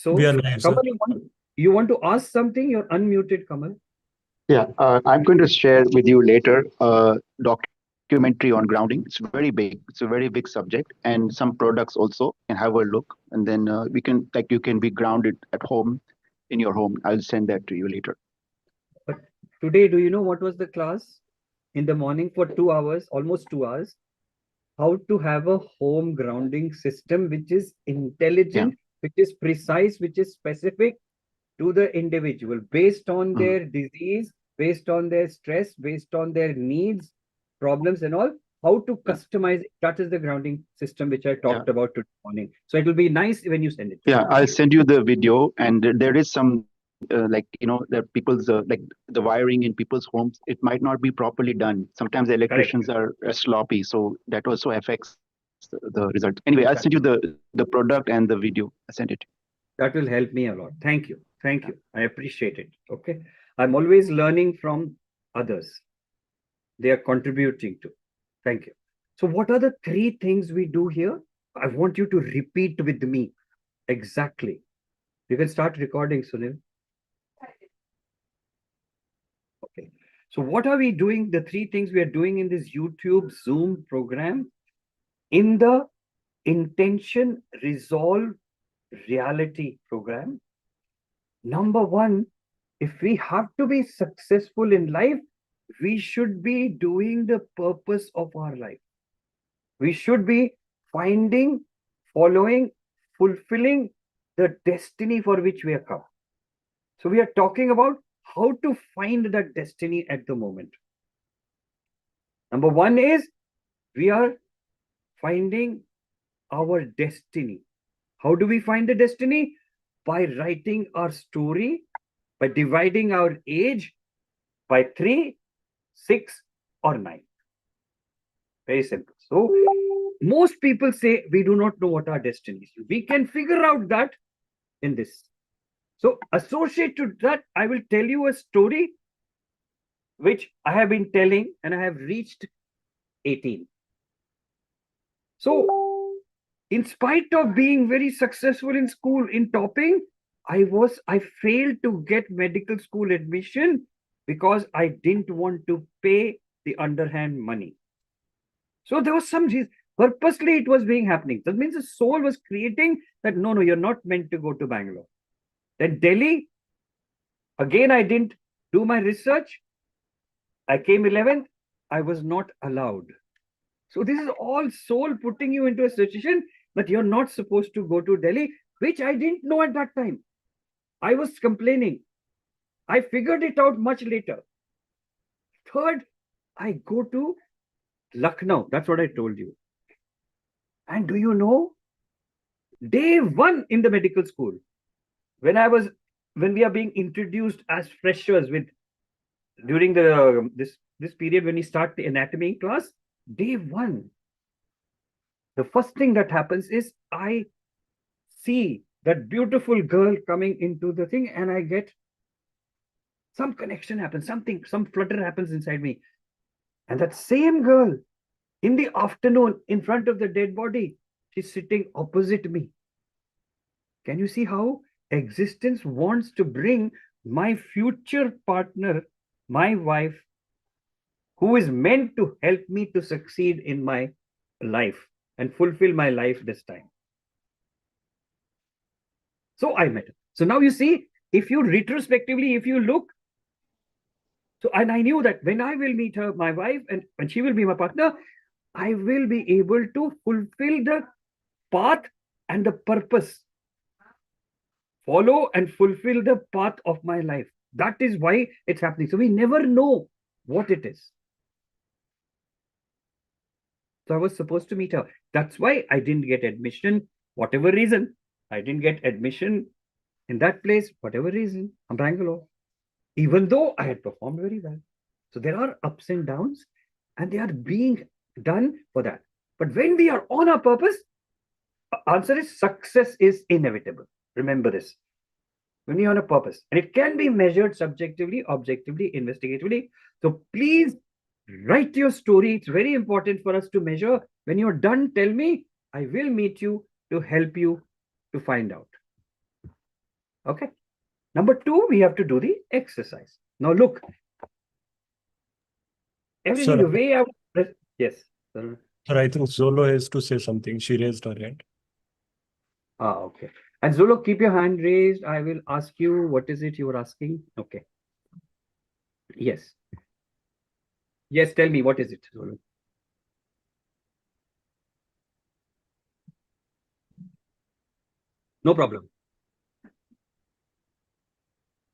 We So, are live, sir. Kamal, you want to ask something? You're unmuted, Kamal. Yeah, I'm going to share with you later a documentary on grounding. It's very big. It's a very big subject, and some products also. You can have a look, and then you can be grounded at home in your home. I'll send that to you later. But today, do you know what was the class? In the morning for 2 hours, almost 2 hours, how to have a home grounding system which is Yeah. intelligent, which is precise, which is specific to the individual based on Mm. their disease, based on their stress, based on their needs, problems, and all. How to Yeah. customize that is the grounding system which I Yeah. talked about today morning. So it will be nice when you send it to me. Yeah, I'll send you the video, and there is some that people's the wiring in people's homes. It might not be properly done. Sometimes the Correct. electricians are sloppy, so that also affects the result. Anyway, I'll send you Exactly. the product and the video. I send it. That will help me a lot. Thank you. Thank you. I appreciate it. Okay. I'm always learning from others. They are contributing to. Thank you. So, what are the three things we do here? I want you to repeat with me exactly. You can start recording, Sunil. Okay. So, what are we doing? The three things we are doing in this YouTube Zoom program in the Intention Resolve Reality program. Number one, if we have to be successful in life, we should be doing the purpose of our life. We should be finding, following, fulfilling the destiny for which we are come. So we are talking about how to find that destiny at the moment. Number one is we are finding our destiny. How do we find the destiny? By writing our story, by dividing our age by 3, 6, or 9. Very simple. So, most people say we do not know what our destiny is. We can figure out that in this. So, associated to that, I will tell you a story which I have been telling and I have reached 18. So, in spite of being very successful in school in topping, I failed to get medical school admission because I didn't want to pay the underhand money. So there was some reason, purposely it was being happening. That means the soul was creating that no, you're not meant to go to Bangalore. Then Delhi, again, I didn't do my research. I came 11th. I was not allowed. So this is all soul putting you into a situation that you're not supposed to go to Delhi, which I didn't know at that time. I was complaining. I figured it out much later. Third, I go to Lucknow. That's what I told you. And do you know, day one in the medical school, when we are being introduced as freshers with during the this period when we start the anatomy class, day one, the first thing that happens is I see that beautiful girl coming into the thing, and I get some connection happens, some flutter happens inside me. And that same girl in the afternoon in front of the dead body, she's sitting opposite me. Can you see how existence wants to bring my future partner, my wife, who is meant to help me to succeed in my life and fulfill my life this time? So I met her. So now you see, if you retrospectively, if you look, so and I knew that when I will meet her, my wife, and when she will be my partner, I will be able to fulfill the path and the purpose, follow and fulfill the path of my life. That is why it's happening. So we never know what it is. So I was supposed to meet her. That's why I didn't get admission, whatever reason. I didn't get admission in that place, whatever reason, in Bangalore, even though I had performed very well. So there are ups and downs, and they are being done for that. But when we are on our purpose, answer is success is inevitable. Remember this. When you're on a purpose, and it can be measured subjectively, objectively, investigatively. So please write your story. It's very important for us to measure. When you're done, tell me. I will meet you to help you to find out. Okay. Number 2, we have to do the exercise. Now look, everything, Sir, the way I would, yes. Sir. sir, I think Zolo has to say something. She raised her hand. Okay. And Zolo, keep your hand raised. I will ask you, what is it you were asking? Okay. Yes. Yes, tell me, what is it, Zolo? No problem.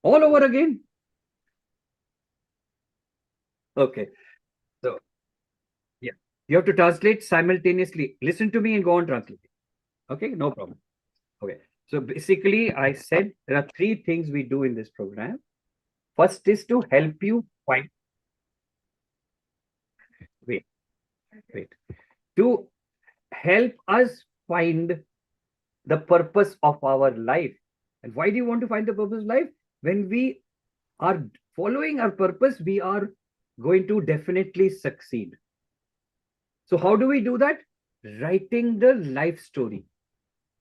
All over again? Okay. So, yeah. You have to translate simultaneously. Listen to me and go on translating. Okay, no problem. Okay. So basically, I said there are 3 things we do in this program. First is to help you find, wait, wait, to help us find the purpose of our life. And why do you want to find the purpose of life? When we are following our purpose, we are going to definitely succeed. So how do we do that? Writing the life story.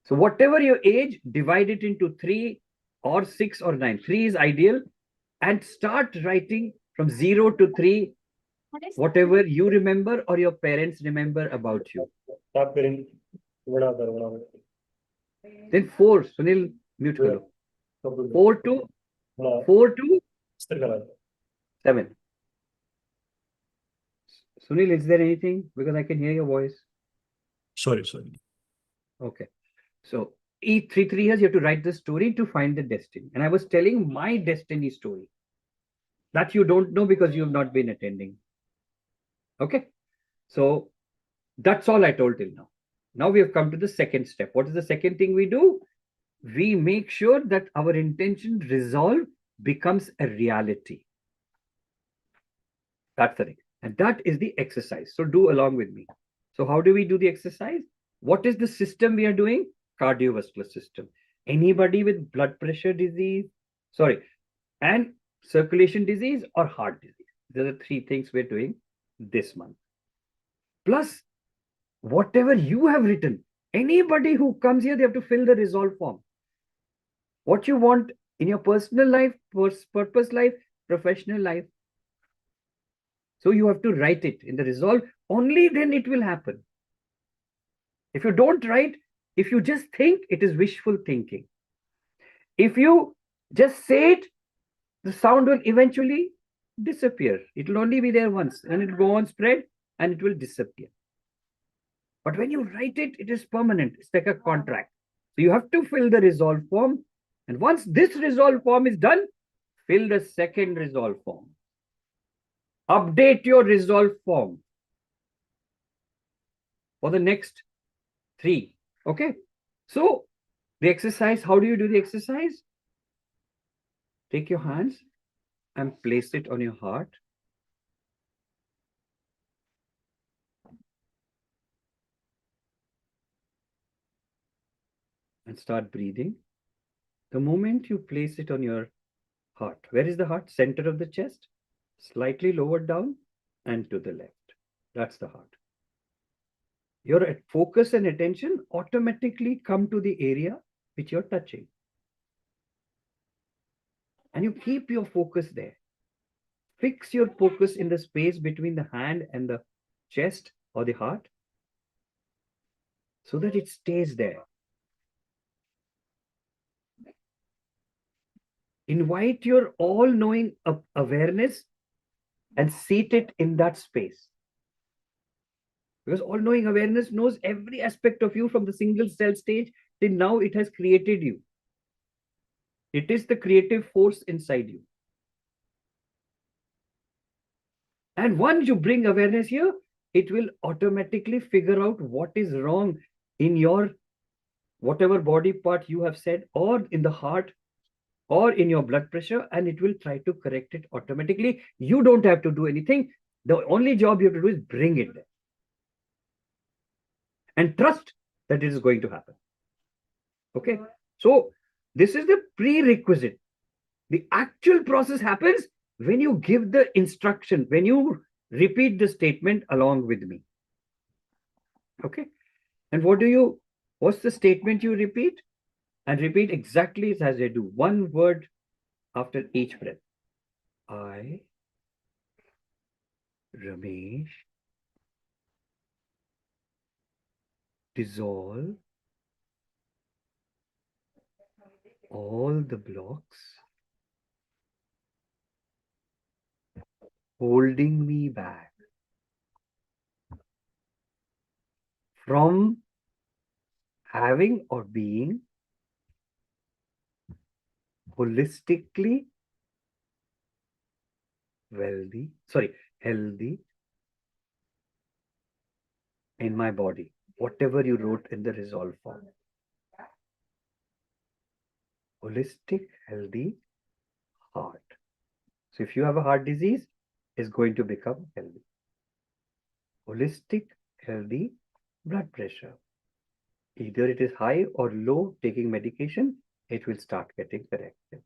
So whatever your age, divide it into 3 or 6 or 9. 3 is ideal. And start writing from 0 to 3, whatever you remember or your parents remember about you. Then 4, Sunil, mute karo. 4 to 7. Sunil, is there anything? Because I can hear your voice. Sorry. Okay. So each 3 years, you have to write the story to find the destiny. And I was telling my destiny story that you don't know because you have not been attending. Okay. So that's all I told till now. Now we have come to the second step. What is the second thing we do? We make sure that our intention resolve becomes a reality. That's the thing. And that is the exercise. So do along with me. So how do we do the exercise? What is the system we are doing? Cardiovascular system. Anybody with blood pressure disease, and circulation disease or heart disease. These are the 3 things we're doing this month. Plus, whatever you have written, anybody who comes here, they have to fill the resolve form. What you want in your personal life, purpose life, professional life. So you have to write it in the resolve. Only then it will happen. If you don't write, if you just think, it is wishful thinking. If you just say it, the sound will eventually disappear. It will only be there once and it will go on spread and it will disappear. But when you write it, it is permanent. It's like a contract. So you have to fill the resolve form. And once this resolve form is done, fill the second resolve form. Update your resolve form for the next 3. Okay. So the exercise, how do you do the exercise? Take your hands and place it on your heart. And start breathing. The moment you place it on your heart, where is the heart? Center of the chest, slightly lowered down and to the left. That's the heart. Your focus and attention automatically come to the area which you're touching. And you keep your focus there. Fix your focus in the space between the hand and the chest or the heart so that it stays there. Invite your all-knowing awareness and seat it in that space. Because all-knowing awareness knows every aspect of you from the single cell stage till now it has created you. It is the creative force inside you. And once you bring awareness here, it will automatically figure out what is wrong in your whatever body part you have said, or in the heart, or in your blood pressure, and it will try to correct it automatically. You don't have to do anything. The only job you have to do is bring it there. And trust that it is going to happen. Okay. So this is the prerequisite. The actual process happens when you give the instruction, when you repeat the statement along with me. Okay. And what's the statement you repeat? And repeat exactly as I do. One word after each breath. I, Ramesh, dissolve all the blocks holding me back from having or being holistically healthy in my body. Whatever you wrote in the resolve form. Holistic, healthy heart. So if you have a heart disease, it's going to become healthy. Holistic, healthy blood pressure. Either it is high or low, taking medication, it will start getting corrected.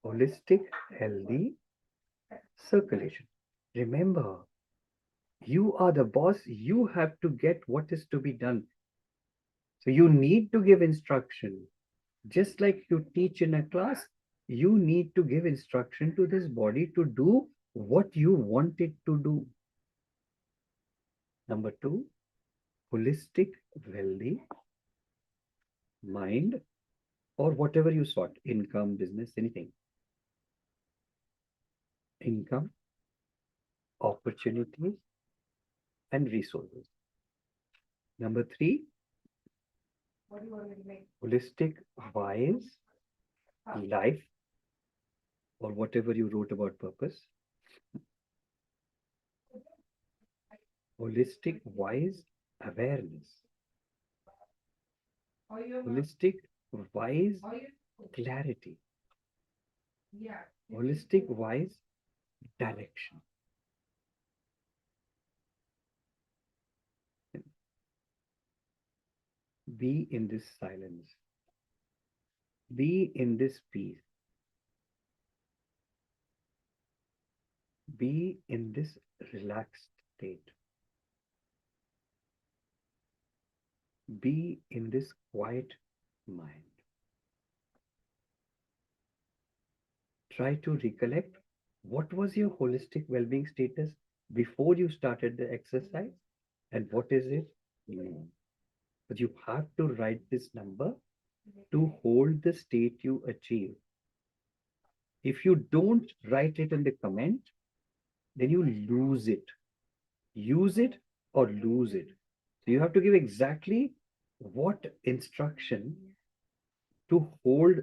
Holistic, healthy circulation. Remember, you are the boss. You have to get what is to be done. So you need to give instruction. Just like you teach in a class, you need to give instruction to this body to do what you want it to do. Number two, holistic, wealthy mind, or whatever you sought, income, business, anything. Income, opportunities, and resources. Number three, holistic, wise life, or whatever you wrote about purpose. Holistic, wise awareness. Holistic, wise clarity. Holistic, wise direction. Be in this silence. Be in this peace. Be in this relaxed state. Be in this quiet mind. Try to recollect what was your holistic well-being status before you started the exercise and what is it now. But you have to write this number to hold the state you achieve. If you don't write it in the comment, then you lose it. Use it or lose it. So you have to give exactly what instruction to hold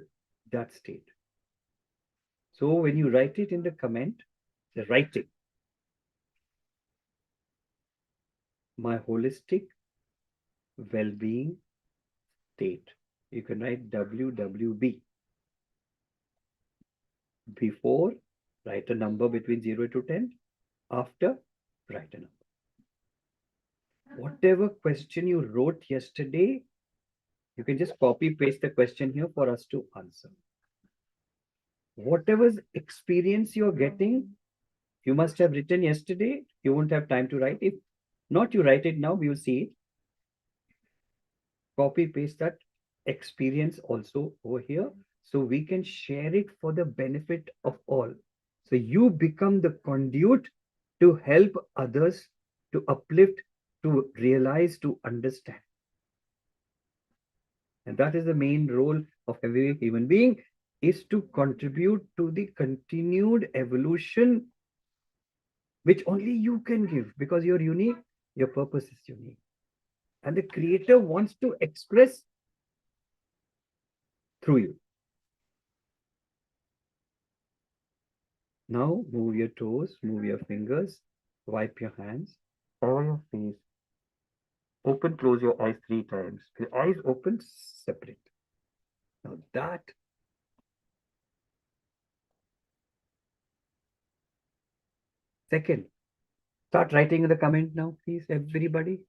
that state. So when you write it in the comment, say writing. My holistic well-being state. You can write WWB. Before, write a number between 0 to 10. After, write a number. Whatever question you wrote yesterday, you can just copy paste the question here for us to answer. Whatever experience you're getting, you must have written yesterday. You won't have time to write. If not, you write it now, we will see it. Copy paste that experience also over here so we can share it for the benefit of all. So you become the conduit to help others, to uplift, to realize, to understand. And that is the main role of every human being, is to contribute to the continued evolution which only you can give, because you're unique, your purpose is unique. And the creator wants to express through you. Now move your toes, move your fingers, wipe your hands, cover your face, open, close your eyes 3 times. Your eyes open, separate. Now that second, start writing in the comment now, please, everybody.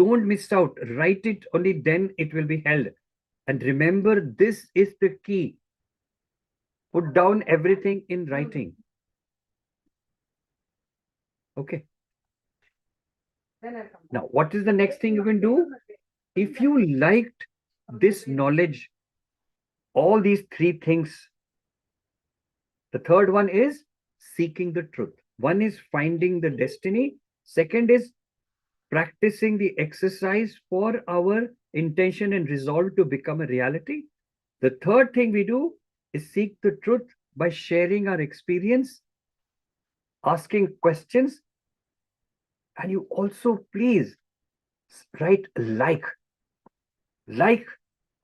Don't miss out. Write it, only then it will be held. And remember, this is the key. Put down everything in writing. Okay. Now, what is the next thing you can do? If you liked this knowledge, all these three things, the third one is seeking the truth. One is finding the destiny. Second is practicing the exercise for our intention and resolve to become a reality. The third thing we do is seek the truth by sharing our experience, asking questions, and you also please write like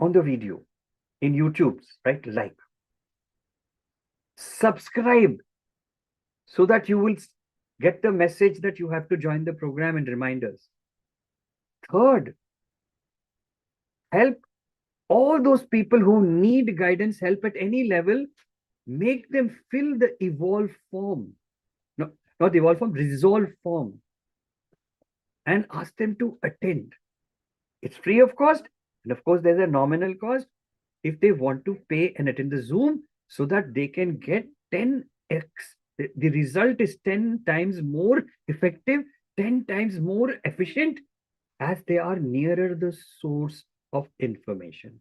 on the video in YouTube, right? Like. Subscribe so that you will get the message that you have to join the program and reminders. Third, help all those people who need guidance, help at any level, make them fill the evolve form. No, not evolve form, resolve form. And ask them to attend. It's free of cost. And of course, there's a nominal cost if they want to pay and attend the Zoom so that they can get 10x. The result is 10 times more effective, 10 times more efficient as they are nearer the source of information.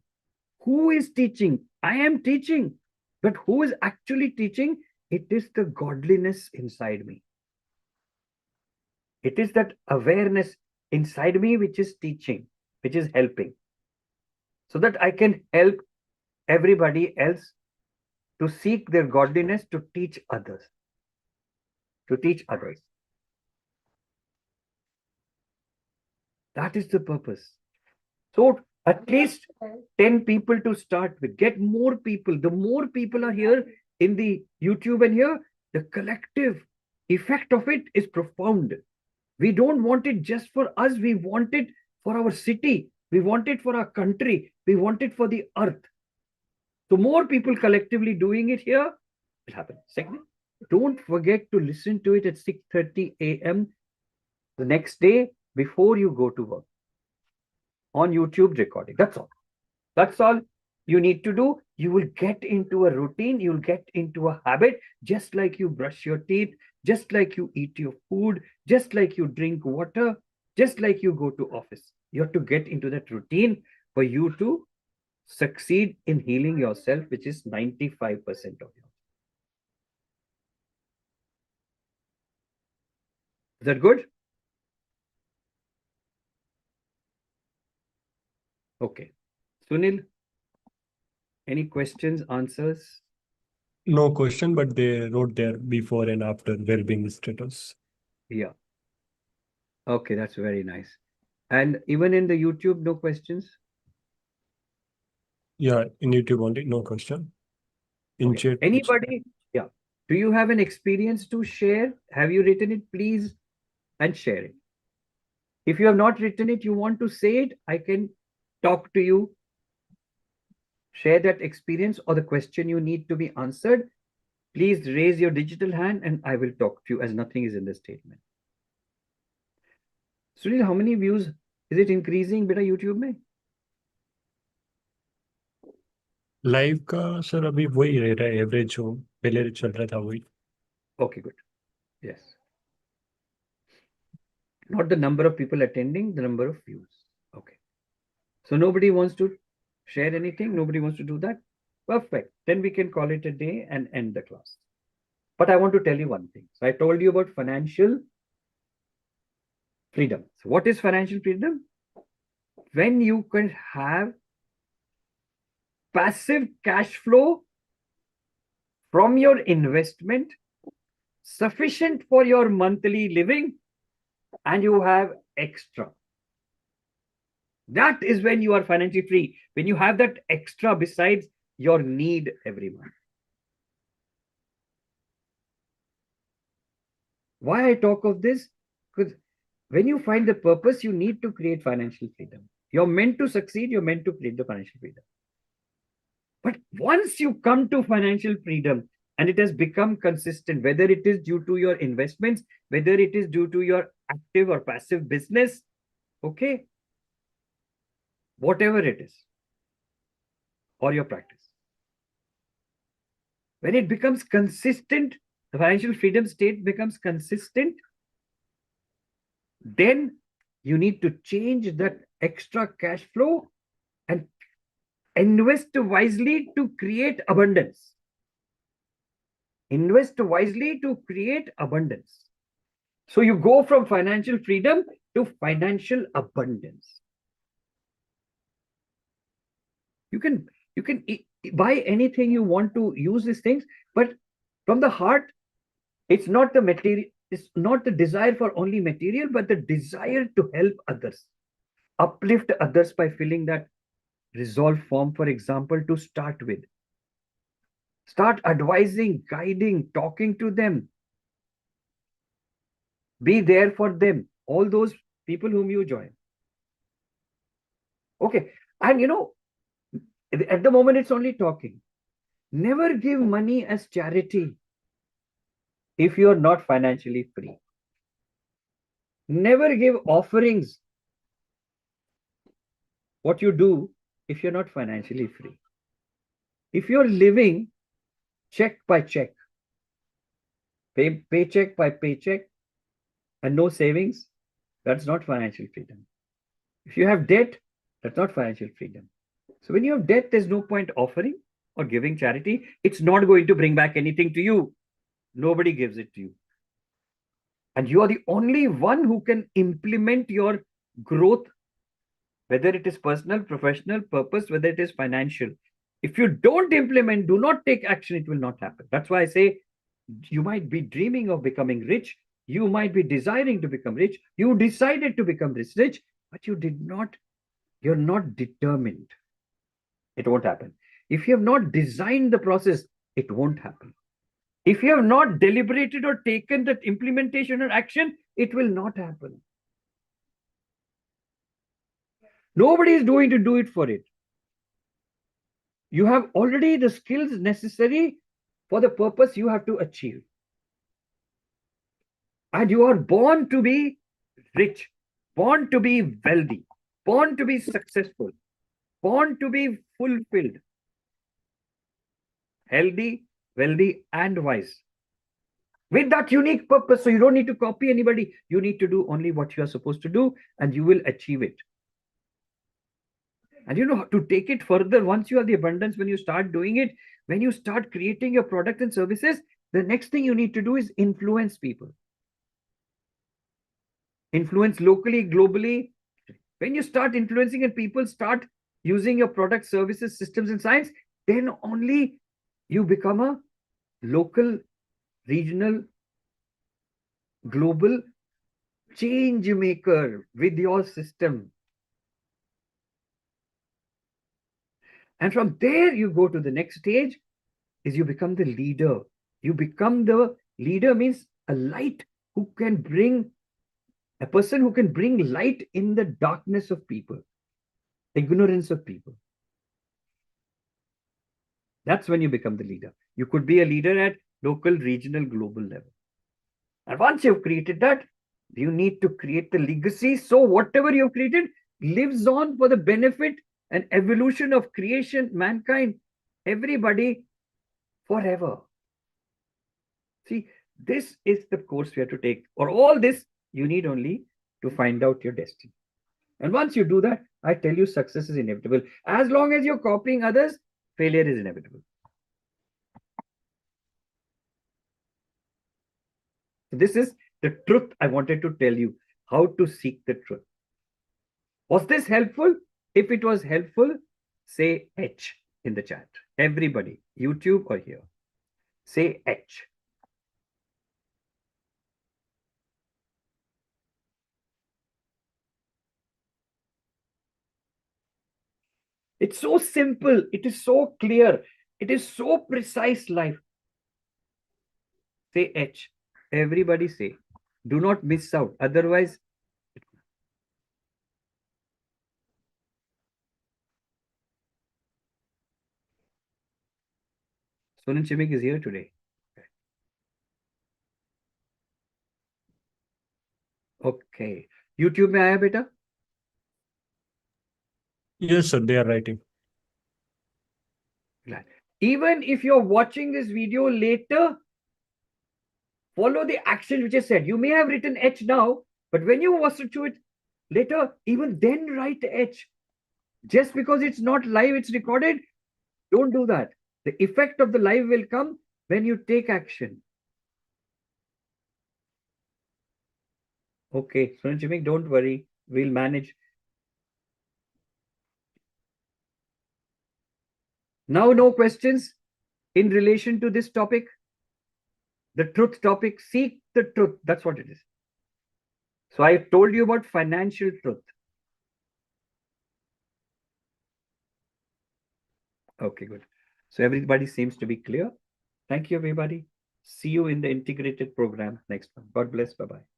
Who is teaching? I am teaching. But who is actually teaching? It is the godliness inside me. It is that awareness inside me which is teaching, which is helping. So that I can help everybody else to seek their godliness, to teach others. To teach others. That is the purpose. So at least 10 people to start with. Get more people. The more people are here in the YouTube and here, the collective effect of it is profound. We don't want it just for us. We want it for our city. We want it for our country. We want it for the earth. So more people collectively doing it here, it happens. Second, don't forget to listen to it at 6:30 a.m. the next day before you go to work on YouTube recording. That's all. That's all you need to do. You will get into a routine. You'll get into a habit, just like you brush your teeth, just like you eat your food, just like you drink water, just like you go to office. You have to get into that routine for you to succeed in healing yourself, which is 95% of you. Is that good? Okay. Sunil, any questions, answers? No question, but they wrote there before and after well-being status. Yeah. Okay, that's very nice. And even in the YouTube, no questions? Yeah, in YouTube only, no question. In Okay. chat. Anybody? Yeah. Do you have an experience to share? Have you written it? Please and share it. If you have not written it, you want to say it, I can talk to you. Share that experience or the question you need to be answered. Please raise your digital hand and I will talk to you as nothing is in the statement. Sunil, how many views is it increasing beta YouTube में? Live का sir अभी वही रह रहा है average जो पहले चल रहा था वही. Okay, good. Yes. Not the number of people attending, the number of views. Okay. So nobody wants to share anything. Nobody wants to do that. Perfect. Then we can call it a day and end the class. But I want to tell you one thing. So I told you about financial freedom. So what is financial freedom? When you can have passive cash flow from your investment sufficient for your monthly living and you have extra. That is when you are financially free. When you have that extra besides your need every month. Why I talk of this? Because when you find the purpose, you need to create financial freedom. You're meant to succeed. You're meant to create the financial freedom. But once you come to financial freedom and it has become consistent, whether it is due to your investments, whether it is due to your active or passive business, Okay? Whatever it is, or your practice. When it becomes consistent, the financial freedom state becomes consistent, then you need to change that extra cash flow and invest wisely to create abundance. Invest wisely to create abundance. So you go from financial freedom to financial abundance. You can buy anything you want to use these things, but from the heart, it's not the material, it's not the desire for only material, but the desire to help others, uplift others by filling that resolve form, for example, to start with. Start advising, guiding, talking to them. Be there for them, all those people whom you join. Okay. And at the moment, it's only talking. Never give money as charity if you're not financially free. Never give offerings, what you do, if you're not financially free. If you're living check by check, paycheck by paycheck, and no savings, that's not financial freedom. If you have debt, that's not financial freedom. So when you have debt, there's no point offering or giving charity. It's not going to bring back anything to you. Nobody gives it to you. And you are the only one who can implement your growth, whether it is personal, professional, purpose, whether it is financial. If you don't implement, do not take action, it will not happen. That's why I say you might be dreaming of becoming rich. You might be desiring to become rich. You decided to become rich, but you're not determined. It won't happen. If you have not designed the process, it won't happen. If you have not deliberated or taken that implementation or action, it will not happen. Nobody is going to do it for it. You have already the skills necessary for the purpose you have to achieve. And you are born to be rich, born to be wealthy, born to be successful, born to be fulfilled, healthy, wealthy, and wise. With that unique purpose, so you don't need to copy anybody. You need to do only what you are supposed to do, and you will achieve it. And to take it further, once you have the abundance, when you start doing it, when you start creating your product and services, the next thing you need to do is influence people. Influence locally, globally. When you start influencing and people start using your product, services, systems, and science, then only you become a local, regional, global change maker with your system. And from there, you go to the next stage, is you become the leader. You become the leader means a light who can bring, a person who can bring light in the darkness of people, ignorance of people. That's when you become the leader. You could be a leader at local, regional, global level. And once you've created that, you need to create the legacy. So whatever you've created lives on for the benefit and evolution of creation, mankind, everybody, forever. See, this is the course we have to take. For all this, you need only to find out your destiny. And once you do that, I tell you, success is inevitable. As long as you're copying others, failure is inevitable. This is the truth I wanted to tell you, how to seek the truth. Was this helpful? If it was helpful, say H in the chat. Everybody, YouTube or here, say H. It's so simple. It is so clear. It is so precise life. Say H. Everybody say. Do not miss out. Otherwise, Sonan Chimik is here today. Okay. YouTube में आया बेटा? Yes, sir, they are writing. Glad. Even if you're watching this video later, follow the action which is said. You may have written H now, but when you watch to it later, even then write H. Just because it's not live, it's recorded, don't do that. The effect of the live will come when you take action. Okay, Sunjimik, don't worry. We'll manage. Now, no questions in relation to this topic. The truth topic, seek the truth. That's what it is. So I told you about financial truth. Okay, good. So everybody seems to be clear. Thank you, everybody. See you in the integrated program next one. God bless. Bye-bye.